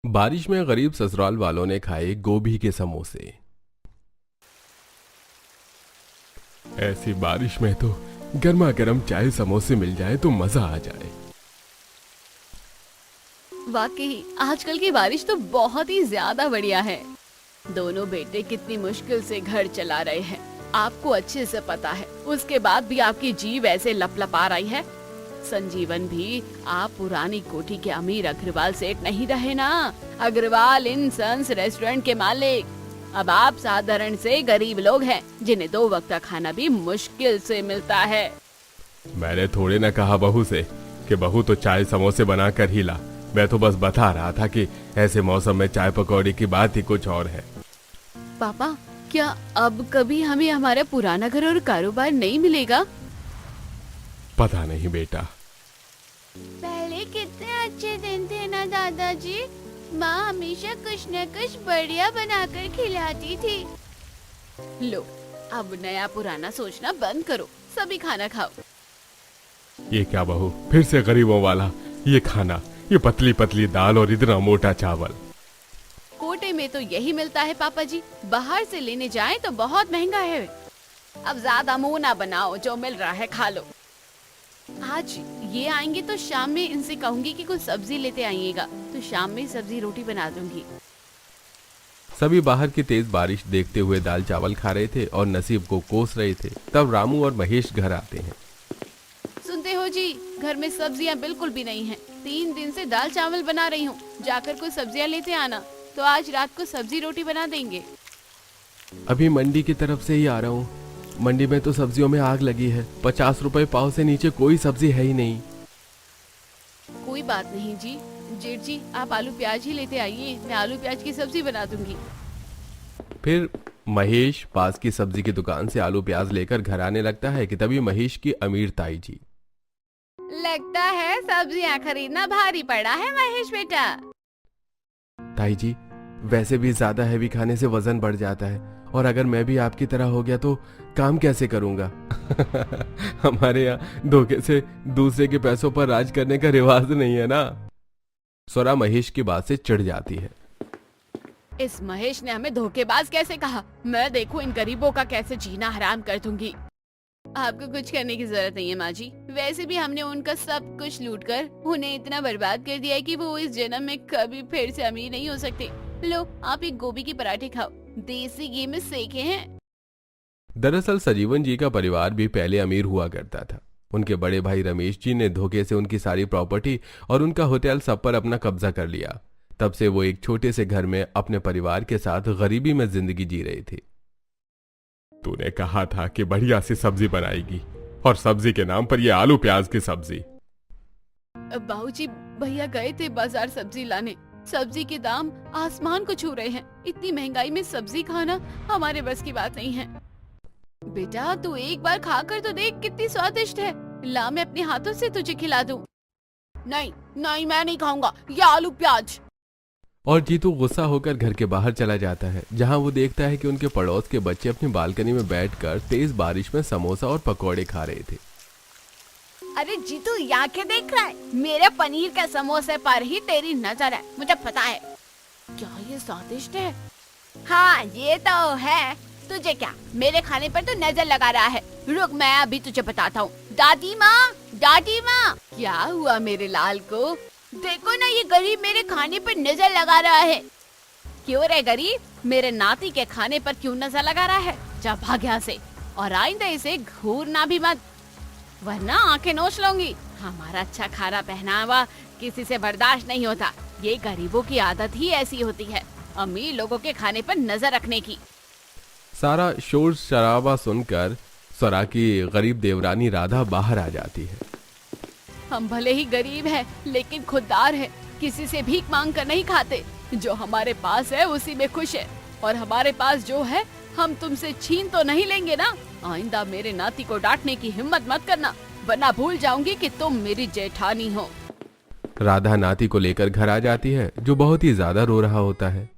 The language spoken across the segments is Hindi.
बारिश में गरीब ससुराल वालों ने खाए गोभी के समोसे। ऐसी बारिश में तो गर्मा गर्म चाय समोसे मिल जाए तो मजा आ जाए। वाकई आजकल की बारिश तो बहुत ही ज्यादा बढ़िया है। दोनों बेटे कितनी मुश्किल से घर चला रहे हैं, आपको अच्छे से पता है। उसके बाद भी आपकी जीभ ऐसे लपलपा रही है। संजीवन भी आप पुरानी कोठी के अमीर अग्रवाल सेठ नहीं रहे ना, अग्रवाल इन सन्स रेस्टोरेंट के मालिक। अब आप साधारण से गरीब लोग हैं जिन्हें 2 वक्त का खाना भी मुश्किल से मिलता है। मैंने थोड़े न कहा बहू से कि बहू तो चाय समोसे बना कर ही ला। मैं तो बस बता रहा था कि ऐसे मौसम में चाय पकौड़ी की बात ही कुछ और है। पापा, क्या अब कभी हमें हमारा पुराना घर और कारोबार नहीं मिलेगा? पता नहीं बेटा। पहले कितने अच्छे दिन थे ना दादाजी। माँ हमेशा कुछ न कुछ बढ़िया बनाकर खिलाती थी। लो, अब नया पुराना सोचना बंद करो, सभी खाना खाओ। ये क्या बहू, फिर से गरीबों वाला ये खाना, ये पतली पतली दाल और इतना मोटा चावल। कोटे में तो यही मिलता है पापा जी, बाहर से लेने जाएं तो बहुत महंगा है। अब ज्यादा मुंह ना बनाओ, जो मिल रहा है खा लो। आज ये आएंगे तो शाम में इनसे कहूंगी कि कुछ सब्जी लेते आइएगा, तो शाम में सब्जी रोटी बना दूंगी। सभी बाहर की तेज बारिश देखते हुए दाल चावल खा रहे थे और नसीब को कोस रहे थे। तब रामू और महेश घर आते हैं। सुनते हो जी, घर में सब्जियां बिल्कुल भी नहीं हैं। 3 दिन से दाल चावल बना रही हूँ, जाकर कुछ सब्जियां लेते आना, तो आज रात को सब्जी रोटी बना देंगे। अभी मंडी की तरफ से ही आ रहा हूँ। मंडी में तो सब्जियों में आग लगी है। 50 रुपए पाव से नीचे कोई सब्जी है ही नहीं। कोई बात नहीं जी, जेठ जी आप आलू प्याज ही लेते आइए, मैं आलू प्याज की सब्जी बना दूंगी। फिर महेश पास की सब्जी की दुकान से आलू प्याज लेकर घर आने लगता है कि तभी महेश की अमीर ताई जी। लगता है सब्जियां खरीदना भारी पड़ा है महेश बेटा। ताई जी, वैसे भी ज्यादा हैवी खाने से वजन बढ़ जाता है, और अगर मैं भी आपकी तरह हो गया तो काम कैसे करूंगा। हमारे यहाँ धोखे से दूसरे के पैसों पर राज करने का रिवाज नहीं है ना। स्वरा महेश की बात से चिढ़ जाती है। इस महेश ने हमें धोखेबाज कैसे कहा? मैं देखूं इन गरीबों का कैसे जीना हराम कर दूंगी। आपको कुछ करने की जरूरत नहीं है माँ जी, वैसे भी हमने उनका सब कुछ लूटकर उन्हें इतना बर्बाद कर दिया है कि वो इस जन्म में कभी फिर से अमीर नहीं हो सकते। लो, आप एक गोभी के पराठे खाओ, देसी घी में सेके हैं। दरअसल संजीवन जी का परिवार भी पहले अमीर हुआ करता था। उनके बड़े भाई रमेश जी ने धोखे से उनकी सारी प्रॉपर्टी और उनका होटल सब पर अपना कब्जा कर लिया। तब से वो एक छोटे से घर में अपने परिवार के साथ गरीबी में जिंदगी जी रहे थे। तूने कहा था कि बढ़िया सी सब्जी बनाएगी, और सब्जी के नाम पर ये आलू प्याज की सब्जी। बाबूजी, भैया गए थे बाजार सब्जी लाने। सब्जी के दाम आसमान को छू रहे हैं। इतनी महंगाई में सब्जी खाना हमारे बस की बात नहीं है। बेटा, तू एक बार खाकर तो देख, कितनी स्वादिष्ट है। ला, मैं अपने हाथों से तुझे खिला दूं। नहीं नहीं, मैं नहीं खाऊंगा ये आलू प्याज। और जीतू गुस्सा होकर घर के बाहर चला जाता है, जहां वो देखता है कि उनके पड़ोस के बच्चे अपनी बालकनी में बैठकर तेज बारिश में समोसा और पकौड़े खा रहे थे। अरे जीतू, यहाँ क्या देख रहा है? मेरे पनीर के समोसे पर ही तेरी नजर है, मुझे पता है। क्या ये स्वादिष्ट है? हाँ ये तो है। तुझे क्या, मेरे खाने पर तो नजर लगा रहा है। रुक, मैं अभी तुझे बताता हूँ। दादी माँ, दादी माँ, क्या हुआ मेरे लाल को? देखो ना, ये गरीब मेरे खाने पर नजर लगा रहा है। क्यों रे गरीब, मेरे नाती के खाने पर क्यों नजर लगा रहा है? जा भाग यहाँ से, और आइंदा इसे घूरना भी मत, वरना आंखें नोच लूंगी। हमारा अच्छा खाना पहनावा किसी से बर्दाश्त नहीं होता। ये गरीबों की आदत ही ऐसी होती है, अमीर लोगों के खाने पर नजर रखने की। सारा शोर शराबा सुनकर स्वरा की गरीब देवरानी राधा बाहर आ जाती है। हम भले ही गरीब हैं, लेकिन खुददार हैं। किसी से भीख मांग कर नहीं खाते। जो हमारे पास है उसी में खुश है, और हमारे पास जो है हम तुमसे छीन तो नहीं लेंगे ना। आइंदा मेरे नाती को डांटने की हिम्मत मत करना, वरना भूल जाऊंगी कि तुम मेरी जेठानी हो। राधा नाती को लेकर घर आ जाती है, जो बहुत ही ज्यादा रो रहा होता है।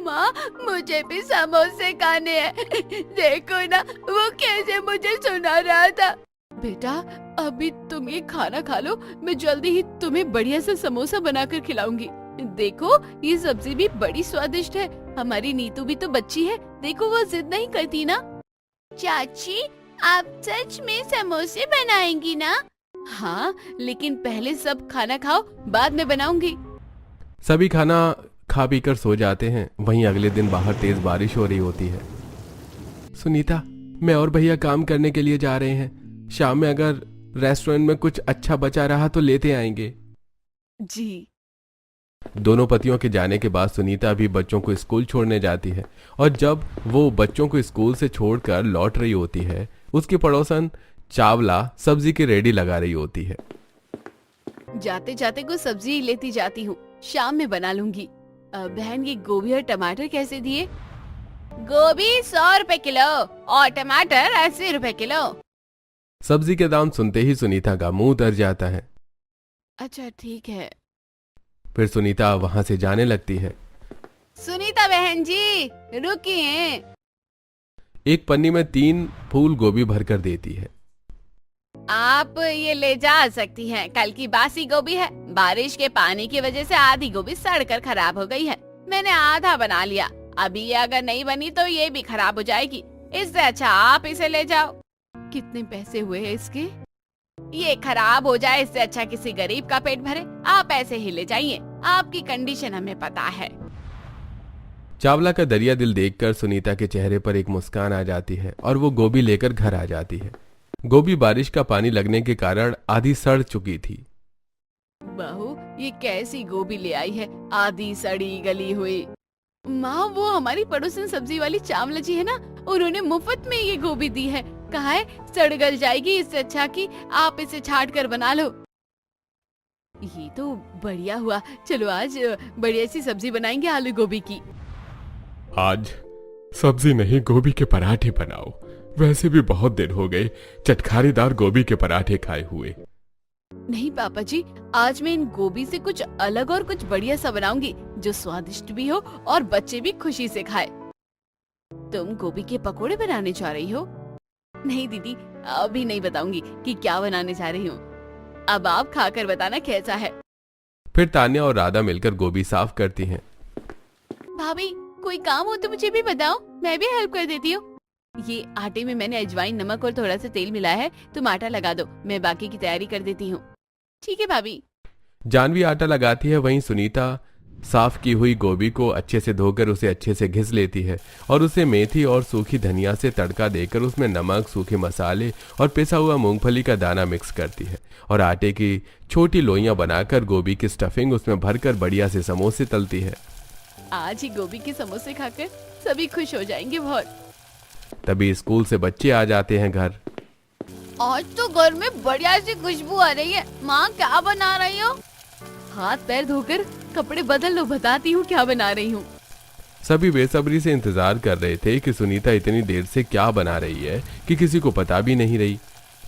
माँ, मुझे भी समोसे खाने हैं। देखो ना, वो कैसे मुझे सुना रहा था। बेटा, अभी तुम ये खाना खा लो, मैं जल्दी ही तुम्हें बढ़िया सा समोसा बनाकर खिलाऊंगी। देखो ये सब्जी भी बड़ी स्वादिष्ट है। हमारी नीतू भी तो बच्ची है, देखो वो जिद नहीं करती ना। चाची आप सच में समोसे बनाएंगी ना? हाँ, लेकिन पहले सब खाना खाओ, बाद में बनाऊंगी। सभी खाना खा पी कर सो जाते हैं। वहीं अगले दिन बाहर तेज बारिश हो रही होती है। सुनीता, मैं और भैया काम करने के लिए जा रहे हैं। शाम में अगर रेस्टोरेंट में कुछ अच्छा बचा रहा तो लेते आएंगे। जी। दोनों पतियों के जाने के बाद सुनीता भी बच्चों को स्कूल छोड़ने जाती है और जब वो बच्चों को स्कूल से छोड़कर लौट रही होती है, उसकी पड़ोसन चावला सब्जी की रेडी लगा रही होती है। जाते जाते कुछ सब्जी लेती जाती हूँ, शाम में बना लूंगी। बहन ये गोभी और टमाटर कैसे दिए? गोभी 100 रुपए किलो और टमाटर 80 रुपए किलो। सब्जी के दाम सुनते ही सुनीता का मुंह उतर जाता है। अच्छा ठीक है। फिर सुनीता वहां से जाने लगती है। सुनीता बहन जी रुकिए। एक पन्नी में 3 फूल गोभी भरकर देती है। आप ये ले जा सकती हैं, कल की बासी गोभी है। बारिश के पानी की वजह से आधी गोभी सड़कर खराब हो गई है। मैंने आधा बना लिया, अभी ये अगर नहीं बनी तो ये भी खराब हो जाएगी। इससे अच्छा आप इसे ले जाओ। कितने पैसे हुए हैं इसके? ये खराब हो जाए इससे अच्छा किसी गरीब का पेट भरे। आप ऐसे ही ले जाइए, आपकी कंडीशन हमें पता है। चावला का दरिया दिल देखकर सुनीता के चेहरे पर एक मुस्कान आ जाती है और वो गोभी लेकर घर आ जाती है। गोभी बारिश का पानी लगने के कारण आधी सड़ चुकी थी। बहू ये कैसी गोभी ले आई है, आधी सड़ी गली हुई। माँ वो हमारी पड़ोसन सब्जी वाली चावला जी है ना, उन्होंने मुफ्त में ये गोभी दी है। कहा है सड़ गल जाएगी, इससे अच्छा कि आप इसे छाट कर बना लो। ये तो बढ़िया हुआ, चलो आज बढ़िया सी सब्जी बनाएंगे आलू गोभी की। आज सब्जी नहीं गोभी के पराठे बनाओ, वैसे भी बहुत दिन हो गए चटखारेदार गोभी के पराठे खाए हुए। नहीं पापा जी, आज मैं इन गोभी से कुछ अलग और कुछ बढ़िया सा बनाऊंगी जो स्वादिष्ट भी हो और बच्चे भी खुशी से खाए। तुम गोभी के पकोड़े बनाने जा रही हो? नहीं दीदी, अभी नहीं बताऊंगी कि क्या बनाने जा रही हूँ। अब आप खाकर बताना कैसा है। फिर तान्या और राधा मिलकर गोभी साफ करती हैं। भाभी कोई काम हो तो मुझे भी बताओ, मैं भी हेल्प कर देती हूँ। ये आटे में मैंने अजवाइन, नमक और थोड़ा सा तेल मिलाया है, तुम आटा लगा दो, मैं बाकी की तैयारी कर देती हूँ। ठीक है भाभी। जानवी आटा लगाती है, वहीं सुनीता साफ की हुई गोभी को अच्छे से धोकर उसे अच्छे से घिस लेती है और उसे मेथी और सूखी धनिया से तड़का देकर उसमें नमक, सूखे मसाले और पिसा हुआ मूंगफली का दाना मिक्स करती है और आटे की छोटी लोइयां बनाकर गोभी की स्टफिंग उसमें भरकर बढ़िया से समोसे तलती है। आज ही गोभी के समोसे खाकर सभी खुश हो जाएंगे बहुत। तभी स्कूल से बच्चे आ जाते हैं घर। आज तो घर में बढ़िया सी खुशबू आ रही है। माँ क्या बना रही हो? हाथ पैर धोकर कपड़े बदल लो, बताती हूँ क्या बना रही हूँ। सभी बेसब्री से इंतजार कर रहे थे कि सुनीता इतनी देर से क्या बना रही है कि किसी को पता भी नहीं रही।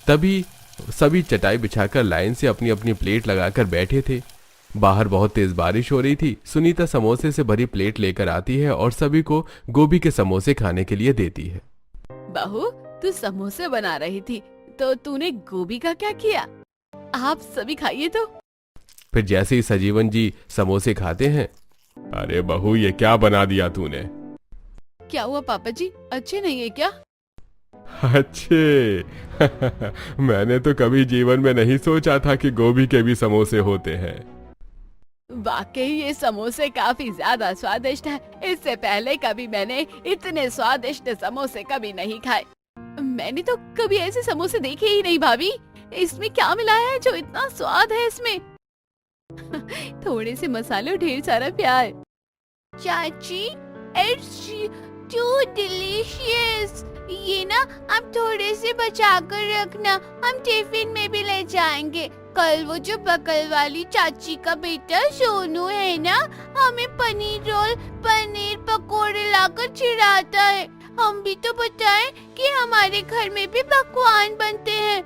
तभी सभी चटाई बिछाकर लाइन से अपनी अपनी प्लेट लगाकर बैठे थे। बाहर बहुत तेज बारिश हो रही थी। सुनीता समोसे से भरी प्लेट लेकर आती है और सभी को गोभी के समोसे खाने के लिए देती है। बहू तू समोसे बना रही थी तो तूने गोभी का क्या किया? आप सभी खाइए तो। फिर जैसे ही सजीवन जी समोसे खाते हैं, अरे बहू ये क्या बना दिया तूने? क्या हुआ पापा जी, अच्छे नहीं है क्या? अच्छे मैंने तो कभी जीवन में नहीं सोचा था कि गोभी के भी समोसे होते हैं। वाकई ये समोसे काफी ज्यादा स्वादिष्ट है। इससे पहले कभी मैंने इतने स्वादिष्ट समोसे कभी नहीं खाए। मैंने तो कभी ऐसे समोसे देखे ही नहीं। भाभी इसमें क्या मिलाया है जो इतना स्वाद है इसमें? थोड़े से मसाले और ढेर सारा प्याज। चाची इट्स टू डिलीशियस। ये ना आप थोड़े से बचा कर रखना, हम टिफिन में भी ले जाएंगे। कल वो जो बगल वाली चाची का बेटा सोनू है ना, हमें पनीर रोल, पनीर पकोड़े लाकर चिढ़ाता है। हम भी तो बताएं कि हमारे घर में भी पकवान बनते हैं।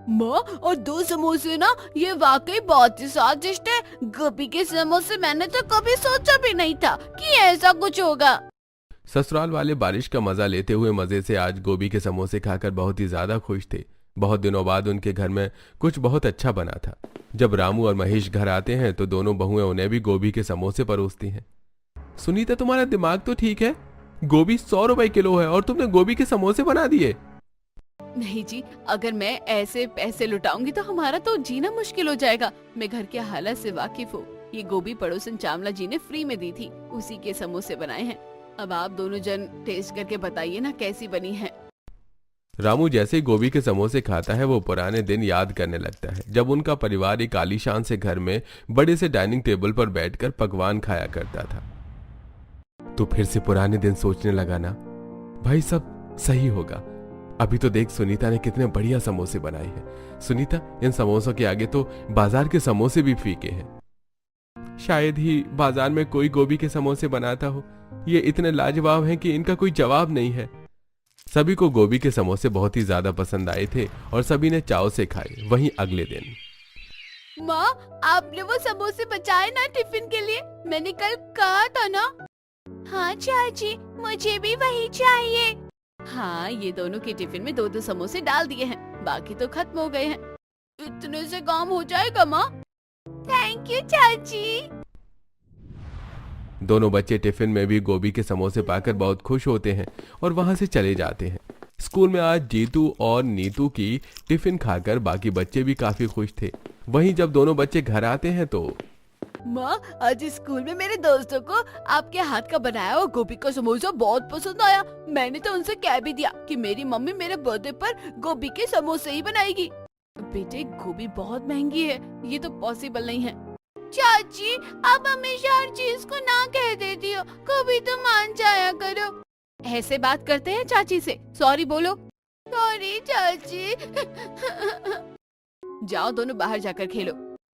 माँ और 2 समोसे ना, ये वाकई बहुत ही स्वादिष्ट है। गोभी के समोसे मैंने तो कभी सोचा भी नहीं था कि ऐसा कुछ होगा। ससुराल वाले बारिश का मजा लेते हुए मजे से आज गोभी के समोसे खाकर बहुत ही ज्यादा खुश थे। बहुत दिनों बाद उनके घर में कुछ बहुत अच्छा बना था। जब रामू और महेश घर आते हैं तो दोनों बहुएं उन्हें भी गोभी के समोसे परोसती हैं। सुनीता, तुम्हारा दिमाग तो ठीक है? गोभी 100 रुपए किलो है और तुमने गोभी के समोसे बना दिए। नहीं जी, अगर मैं ऐसे पैसे लुटाऊंगी तो हमारा तो जीना मुश्किल हो जाएगा। मैं घर के हालत से वाकिफ हूँ। ये गोभी पड़ोसन चावला जी ने फ्री में दी थी, उसी के समोसे बनाए हैं। अब आप दोनों जन टेस्ट करके बताइए ना कैसी बनी है। रामू जैसे ही गोभी के समोसे खाता है वो पुराने दिन याद करने लगता है, जब उनका परिवार एक आलीशान से घर में बड़े से डाइनिंग टेबल पर बैठकर पकवान खाया करता था। तो फिर से पुराने दिन सोचने लगा ना, भाई सब सही होगा। अभी तो देख सुनीता ने कितने बढ़िया समोसे बनाए हैं। सुनीता, इन समोसों के आगे तो बाजार के समोसे भी फीके हैं। शायद ही बाजार में कोई गोभी के समोसे बनाता हो। ये इतने लाजवाब हैं कि इनका कोई जवाब नहीं है। सभी को गोभी के समोसे बहुत ही ज्यादा पसंद आए थे और सभी ने चाव से खाए। वहीं अगले दिन, माँ, आपने वो समोसे बचाए ना टिफिन के लिए? मैंने कल कहा था ना। हाँ चाची, मुझे भी वही चाहिए। हाँ, ये दोनों के टिफिन में 2-2 समोसे डाल दिए हैं, बाकी तो खत्म हो गए हैं। इतने से काम हो जाएगा माँ? थैंक यू चाची। दोनों बच्चे टिफिन में भी गोभी के समोसे पाकर बहुत खुश होते हैं और वहां से चले जाते हैं। स्कूल में आज जीतू और नीतू की टिफिन खाकर बाकी बच्चे भी काफी खुश थे। वहीं जब दोनों बच्चे घर आते हैं तो, माँ, आज स्कूल में मेरे दोस्तों को आपके हाथ का बनाया हुआ गोभी का समोसा बहुत पसंद आया। मैंने तो उनसे कह भी दिया कि मेरी मम्मी मेरे बर्थडे पर गोभी के समोसे ही बनाएगी। बेटे, गोभी बहुत महंगी है, ये तो पॉसिबल नहीं है। चाची, आप हमेशा हर चीज को ना कह देती हो, कभी तो मान जाया करो। ऐसे बात करते हैं चाची से? सॉरी बोलो। सॉरी चाची। जाओ दोनों बाहर जाकर खेलो।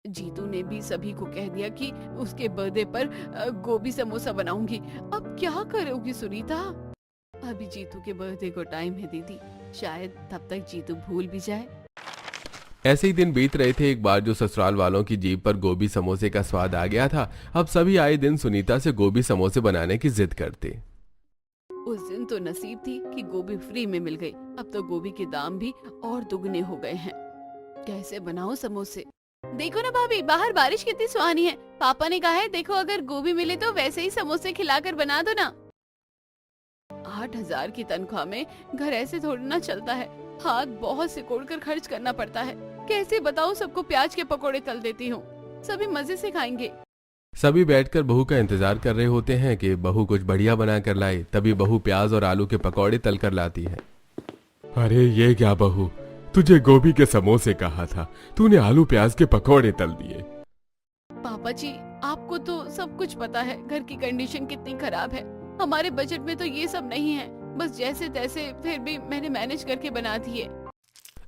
जीतू ने भी सभी को कह दिया कि उसके बर्थडे पर गोभी समोसा बनाऊंगी। अब क्या करोगी सुनीता? अभी जीतू के बर्थडे को टाइम है दीदी, शायद तब तक जीतू भूल भी जाए। ऐसे ही दिन बीत रहे थे। एक बार जो ससुराल वालों की जीभ पर गोभी समोसे का स्वाद आ गया था, अब सभी आए दिन सुनीता से गोभी समोसे बनाने की जिद करते। उस दिन तो नसीब थी कि गोभी फ्री में मिल गई। अब तो गोभी के दाम भी और दुगने हो गए हैं। कैसे बनाऊं समोसे? देखो ना भाभी, बाहर बारिश कितनी सुहानी है। पापा ने कहा है देखो, अगर गोभी मिले तो वैसे ही समोसे खिलाकर बना दो ना। 8,000 की तनख्वाह में घर ऐसे थोड़ा ना चलता है। हाथ बहुत सिकोड़ कर खर्च करना पड़ता है। कैसे बताऊं सबको प्याज के पकोड़े तल देती हूँ, सभी मजे से खाएंगे। सभी बैठकर बहू का इंतजार कर रहे होते हैं कि बहू कुछ बढ़िया बना कर लाए। तभी बहू प्याज और आलू के पकौड़े तल कर लाती है। अरे ये क्या बहू, तुझे गोभी के समोसे कहा था, तूने आलू प्याज के पकौड़े तल दिए। पापा जी, आपको तो सब कुछ पता है घर की कंडीशन कितनी खराब है। हमारे बजट में तो ये सब नहीं है, बस जैसे तैसे फिर भी मैंने मैनेज करके बना दिए।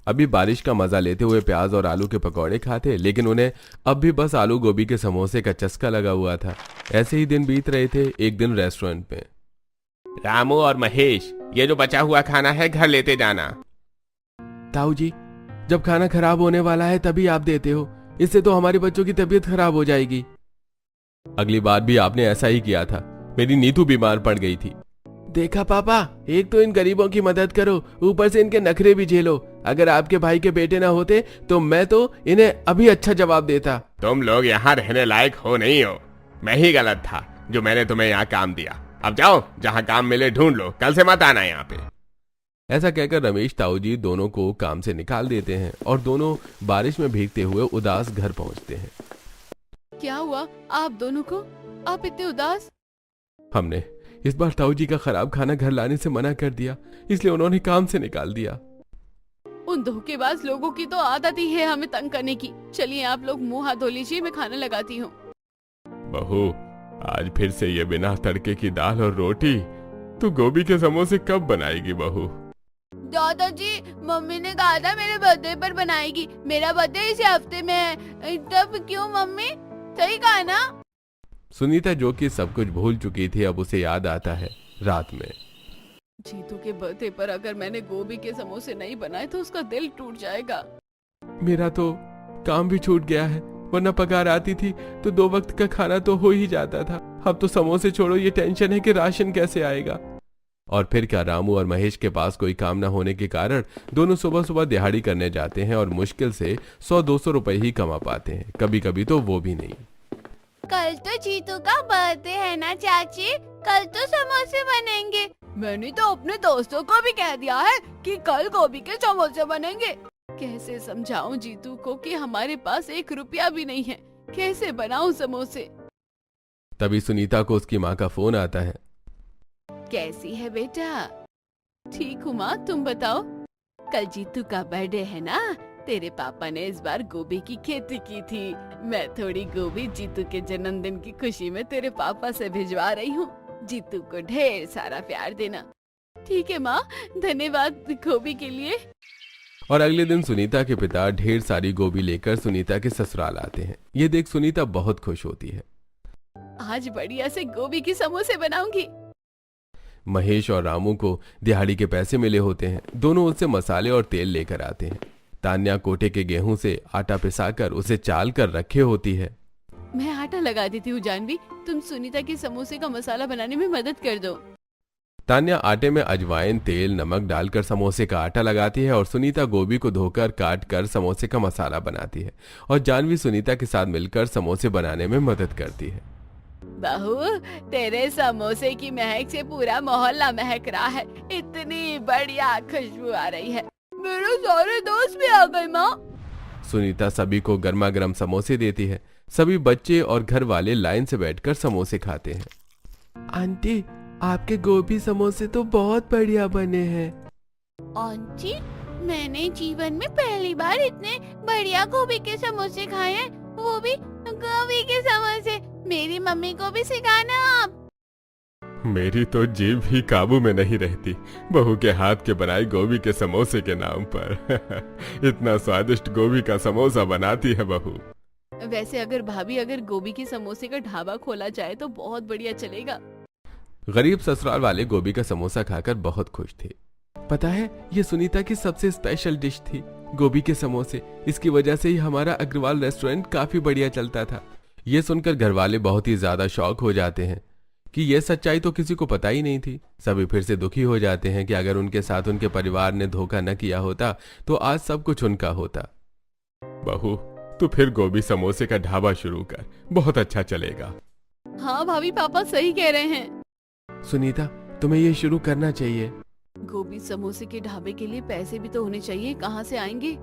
अभी बारिश का मजा लेते हुए प्याज और आलू के पकौड़े खाते, लेकिन उन्हें अब भी बस आलू गोभी के समोसे का चस्का लगा हुआ था। ऐसे ही दिन बीत रहे थे। एक दिन रेस्टोरेंट में, रामू और महेश, ये जो बचा हुआ खाना है घर लेते जाना। ताऊ जी, जब खाना खराब होने वाला है तभी आप देते हो, इससे तो हमारे बच्चों की तबीयत खराब हो जाएगी। अगली बार भी आपने ऐसा ही किया था, मेरी नीतू बीमार पड़ गई थी। देखा पापा, एक तो इन गरीबों की मदद करो, ऊपर से इनके नखरे भी झेलो। अगर आपके भाई के बेटे ना होते तो मैं तो इन्हें अभी अच्छा जवाब देता। तुम लोग यहाँ रहने लायक हो नहीं हो। मैं ही गलत था जो मैंने तुम्हें यहाँ काम दिया। अब जाओ, जहाँ काम मिले ढूंढ लो, कल से मत आना यहाँ पे। ऐसा कहकर रमेश ताऊ जी दोनों को काम से निकाल देते हैं और दोनों बारिश में भीगते हुए उदास घर पहुंचते हैं। क्या हुआ आप दोनों को? आप इतने उदास? हमने इस बार ताऊ जी का खराब खाना घर लाने से मना कर दिया, इसलिए उन्होंने काम से निकाल दिया। उन धोखेबाज लोगों की तो आदत ही है हमें तंग करने की। चलिए आप लोग मुंह हाथ धो लीजिए, मैं खाना लगाती हूँ। बहू, आज फिर से ये बिना तड़के की दाल और रोटी, तू गोभी के समोसे कब बनाएगी बहू? दादाजी, मम्मी ने कहा था मेरे बर्थडे पर बनाएगी। मेरा बर्थडे इसी हफ्ते में है, तब क्यों मम्मी? सही कहा ना? सुनीता, जो कि सब कुछ भूल चुकी थी, अब उसे याद आता है। रात में जीतू के बर्थडे पर अगर मैंने गोभी के समोसे नहीं बनाए तो उसका दिल टूट जाएगा। मेरा तो काम भी छूट गया है, वरना पगार आती थी तो 2 वक्त का खाना तो हो ही जाता था। अब तो समोसे छोड़ो, ये टेंशन है कि राशन कैसे आएगा। और फिर क्या, रामू और महेश के पास कोई काम न होने के कारण दोनों सुबह सुबह दिहाड़ी करने जाते हैं और मुश्किल से 100-200 रुपए ही कमा पाते हैं, कभी कभी तो वो भी नहीं। कल तो जीतू का बर्थडे है ना चाची, कल तो समोसे बनेंगे। मैंने तो अपने दोस्तों को भी कह दिया है कि कल गोभी के समोसे बनेंगे। कैसे समझाऊं जीतू को कि हमारे पास 1 रुपया भी नहीं है, कैसे बनाऊं समोसे। तभी सुनीता को उसकी माँ का फोन आता है। कैसी है बेटा? ठीक हूँ माँ, तुम बताओ। कल जीतू का बर्थडे है ना, तेरे पापा ने इस बार गोभी की खेती की थी। मैं थोड़ी गोभी जीतू के जन्मदिन की खुशी में तेरे पापा से भिजवा रही हूँ। जीतू को ढेर सारा प्यार देना। ठीक है माँ, धन्यवाद गोभी के लिए। और अगले दिन सुनीता के पिता ढेर सारी गोभी लेकर सुनीता के ससुराल आते हैं। ये देख सुनीता बहुत खुश होती है। आज बढ़िया से गोभी के समोसे बनाऊंगी। महेश और रामू को दिहाड़ी के पैसे मिले होते हैं। दोनों उससे मसाले और तेल लेकर आते हैं। तान्या कोटे के गेहूं से आटा पिसाकर उसे चाल कर रखे होती है। मैं आटा लगा देती हूँ जानवी, तुम सुनीता के समोसे का मसाला बनाने में मदद कर दो। तान्या आटे में अजवाइन, तेल, नमक डालकर समोसे का आटा लगाती है और सुनीता गोभी को धोकर काट कर समोसे का मसाला बनाती है और जानवी सुनीता के साथ मिलकर समोसे बनाने में मदद करती है। बहू, तेरे समोसे की महक से पूरा मोहल्ला महक रहा है। इतनी बढ़िया खुशबू आ रही है। मेरे सारे दोस्त भी आ गए माँ। सुनीता सभी को गर्मा गर्म समोसे देती है। सभी बच्चे और घर वाले लाइन से बैठकर समोसे खाते हैं। आंटी, आपके गोभी समोसे तो बहुत बढ़िया बने हैं। आंटी, मैंने जीवन में पहली बार इतने बढ़िया गोभी के समोसे खाए हैं, वो भी गोभी के समोसे। मेरी मम्मी को भी सिखाना आप। मेरी तो जीभ भी काबू में नहीं रहती बहू के हाथ के बनाए गोभी के समोसे के नाम पर। इतना स्वादिष्ट गोभी का समोसा बनाती है बहू। वैसे अगर गोभी के समोसे का ढाबा खोला जाए तो बहुत बढ़िया चलेगा। गरीब ससुराल वाले गोभी का समोसा खाकर बहुत खुश थे। पता है, ये सुनीता की सबसे स्पेशल डिश थी, गोभी के समोसे। इसकी वजह से ही हमारा अग्रवाल रेस्टोरेंट काफी बढ़िया चलता था। ये सुनकर घर वाले बहुत ही ज्यादा शॉक हो जाते हैं कि यह सच्चाई तो किसी को पता ही नहीं थी। सभी फिर से दुखी हो जाते हैं कि अगर उनके साथ उनके परिवार ने धोखा न किया होता तो आज सब कुछ उनका होता। बहू, तू फिर गोभी समोसे का ढाबा शुरू कर, बहुत अच्छा चलेगा। हाँ भाभी, पापा सही कह रहे हैं। सुनीता, तुम्हें ये शुरू करना चाहिए। गोभी समोसे के ढाबे के लिए पैसे भी तो होने चाहिए, कहाँ से आएंगे?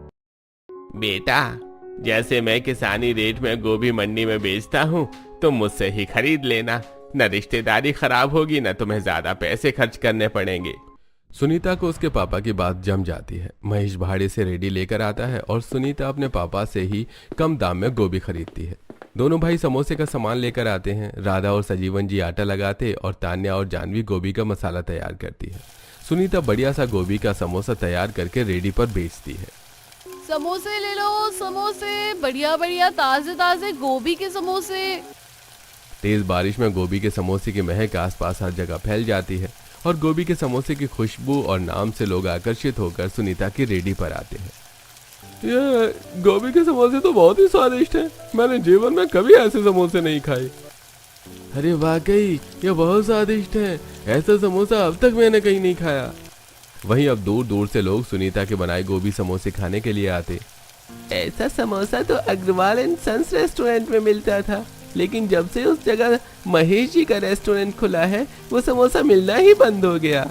बेटा, जैसे मैं किसानी रेट में गोभी मंडी में बेचता हूँ, तुम मुझसे ही खरीद लेना। न रिश्तेदारी खराब होगी, न तुम्हें ज्यादा पैसे खर्च करने पड़ेंगे। सुनीता को उसके पापा की बात जम जाती है। महेश भाड़े से रेडी लेकर आता है और सुनीता अपने पापा से ही कम दाम में गोभी खरीदती है। दोनों भाई समोसे का सामान लेकर आते हैं। राधा और सजीवन जी आटा लगाते और तान्या और जानवी गोभी का मसाला तैयार करती है। सुनीता बढ़िया सा गोभी का समोसा तैयार करके रेडी पर बेचती है। समोसे ले लो, समोसे बढ़िया बढ़िया ताजे ताजे गोभी के समोसे। तेज बारिश में गोभी के समोसे की महक आसपास हर जगह फैल जाती है और गोभी के समोसे की खुशबू और नाम से लोग आकर्षित होकर सुनीता की रेडी पर आते हैं। ये गोभी के समोसे तो बहुत ही स्वादिष्ट हैं। मैंने जीवन में कभी ऐसे समोसे नहीं खाए। अरे वाकई ये बहुत स्वादिष्ट है, ऐसा समोसा अब तक मैंने कहीं नहीं खाया। वहीं अब दूर दूर से लोग सुनीता के बनाए गोभी समोसे खाने के लिए आते। ऐसा समोसा तो अग्रवाल एंड सन्स रेस्टोरेंट में मिलता था, लेकिन जब से उस जगह महेश जी का रेस्टोरेंट खुला है, वो समोसा मिलना ही बंद हो गया।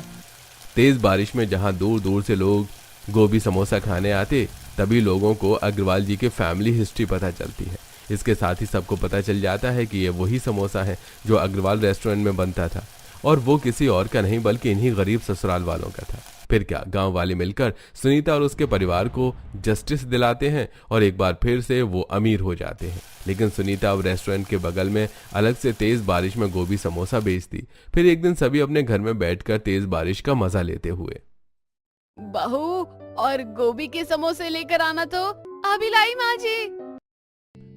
तेज बारिश में जहां दूर दूर से लोग गोभी समोसा खाने आते, तभी लोगों को अग्रवाल जी के फैमिली हिस्ट्री पता चलती है। इसके साथ ही सबको पता चल जाता है कि ये वही समोसा है जो अग्रवाल रेस्टोरेंट में बनता था और वो किसी और का नहीं बल्कि इन्हीं गरीब ससुराल वालों का था। फिर क्या, गांव वाले मिलकर सुनीता और उसके परिवार को जस्टिस दिलाते हैं और एक बार फिर से वो अमीर हो जाते हैं। लेकिन सुनीता अब रेस्टोरेंट के बगल में अलग से तेज बारिश में गोभी समोसा बेचती। फिर एक दिन सभी अपने घर में बैठकर तेज बारिश का मजा लेते हुए। बहू, और गोभी के समोसे लेकर आना तो अभी लाई माँ जी।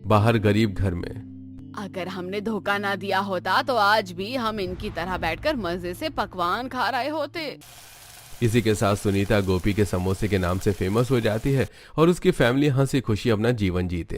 बाहर गरीब घर में, अगर हमने धोखा ना दिया होता तो आज भी हम इनकी तरह बैठकर मजे से पकवान खा रहे होते। इसी के साथ सुनीता गोपी के समोसे के नाम से फेमस हो जाती है और उसकी फैमिली हंसी खुशी अपना जीवन जीते।